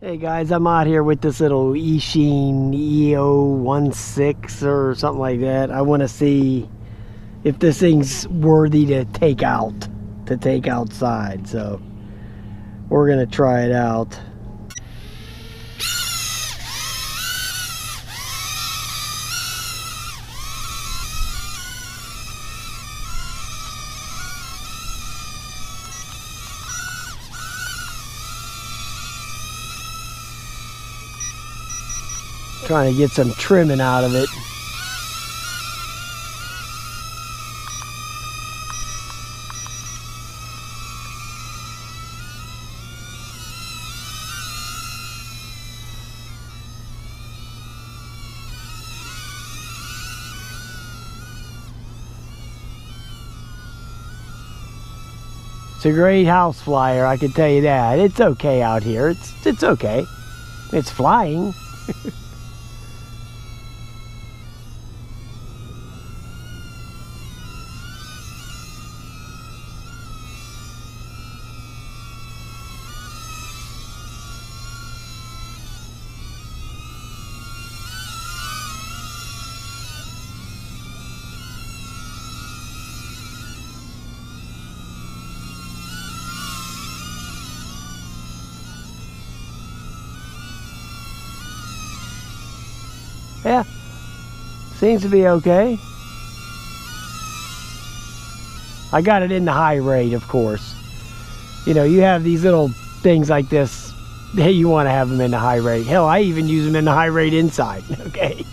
Hey guys, I'm out here with this little Eachine E016 or something like that. I want to see if this thing's worthy to take outside. So we're gonna try it out. Trying to get some trimming out of it. It's a great house flyer, I can tell you that. It's okay out here. It's okay. It's flying. Yeah, seems to be okay. I got it in the high rate, of course. You know, you have these little things like this. Hey, you want to have them in the high rate. Hell, I even use them in the high rate inside, okay?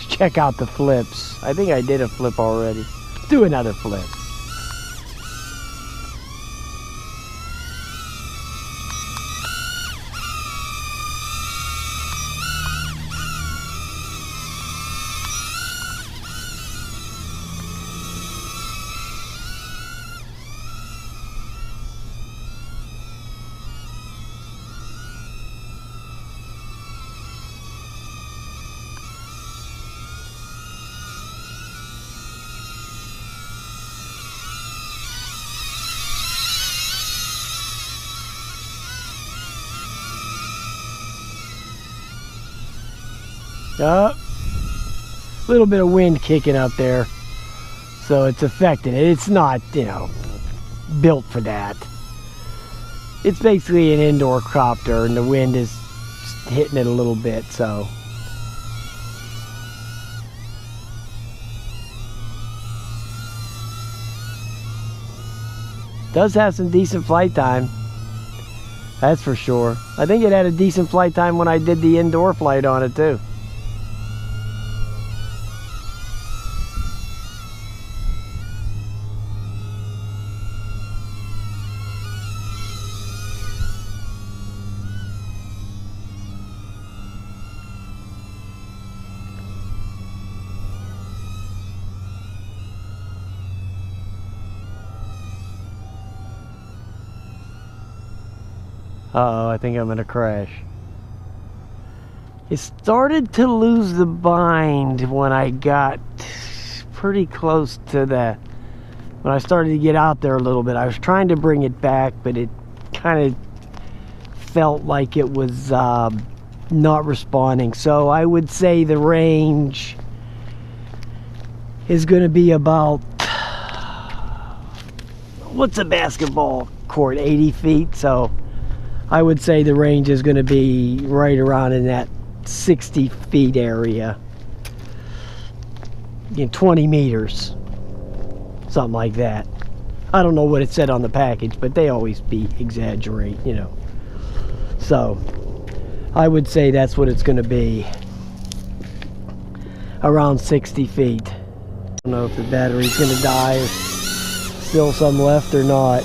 Check out the flips. I think I did a flip already. Let's do another flip. A little bit of wind kicking up there, so it's affecting it. It's not, you know, built for that. It's basically an indoor copter, and the wind is hitting it a little bit, so. Does have some decent flight time. That's for sure. I think it had a decent flight time when I did the indoor flight on it too. Uh-oh, I think I'm gonna crash. It started to lose the bind when I got pretty close to when I started to get out there a little bit. I was trying to bring it back, but it kind of felt like it was not responding. So I would say the range is gonna be about, what's a basketball court, 80 feet? So I would say the range is going to be right around in that 60 feet area. 20 meters. Something like that. I don't know what it said on the package, but they always exaggerate, you know. So I would say that's what it's going to be, around 60 feet. I don't know if the battery's going to die or still some left or not.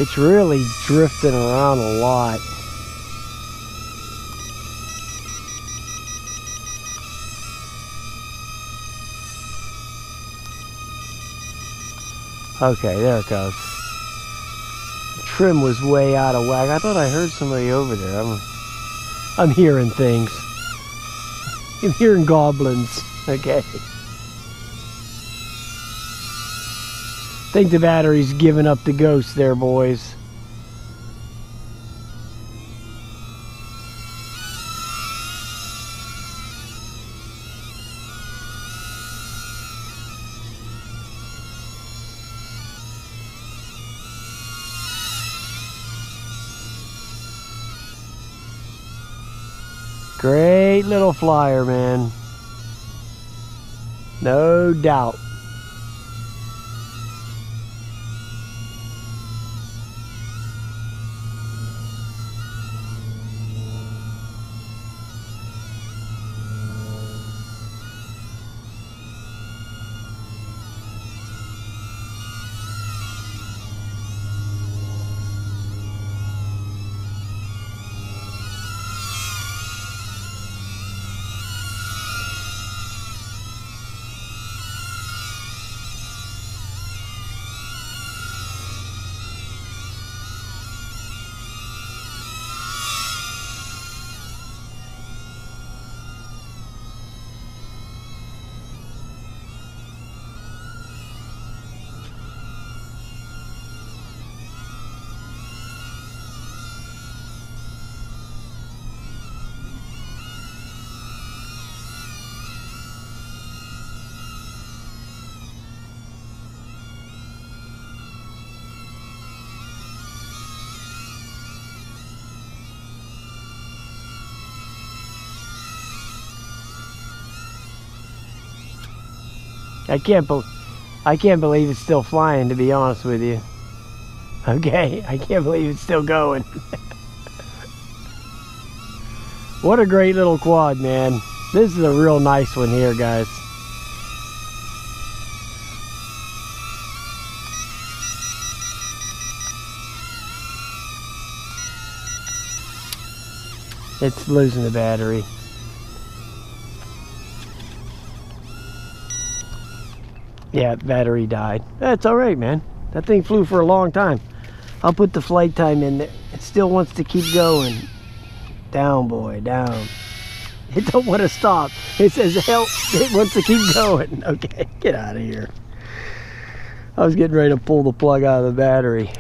It's really drifting around a lot. Okay, there it goes. The trim was way out of whack. I thought I heard somebody over there. I'm hearing things. I'm hearing goblins. Okay. Think the battery's giving up the ghost there, boys. Great little flyer, man. No doubt. I can't believe it's still flying, to be honest with you. Okay, I can't believe it's still going. What a great little quad, man. This is a real nice one here, guys. It's losing the battery. Yeah, battery died. That's alright, man. That thing flew for a long time. I'll put the flight time in there. It still wants to keep going. Down, boy, down. It don't want to stop. It says help. It wants to keep going. Okay, get out of here. I was getting ready to pull the plug out of the battery.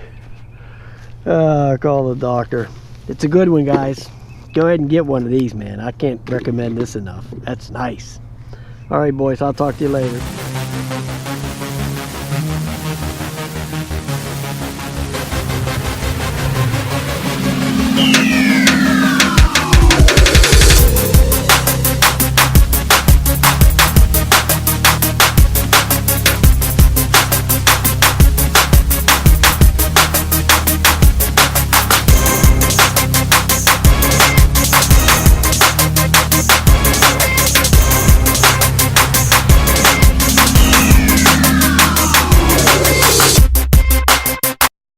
Call the doctor. It's a good one, guys. Go ahead and get one of these, man. I can't recommend this enough. That's nice. Alright, boys. I'll talk to you later. Yeah.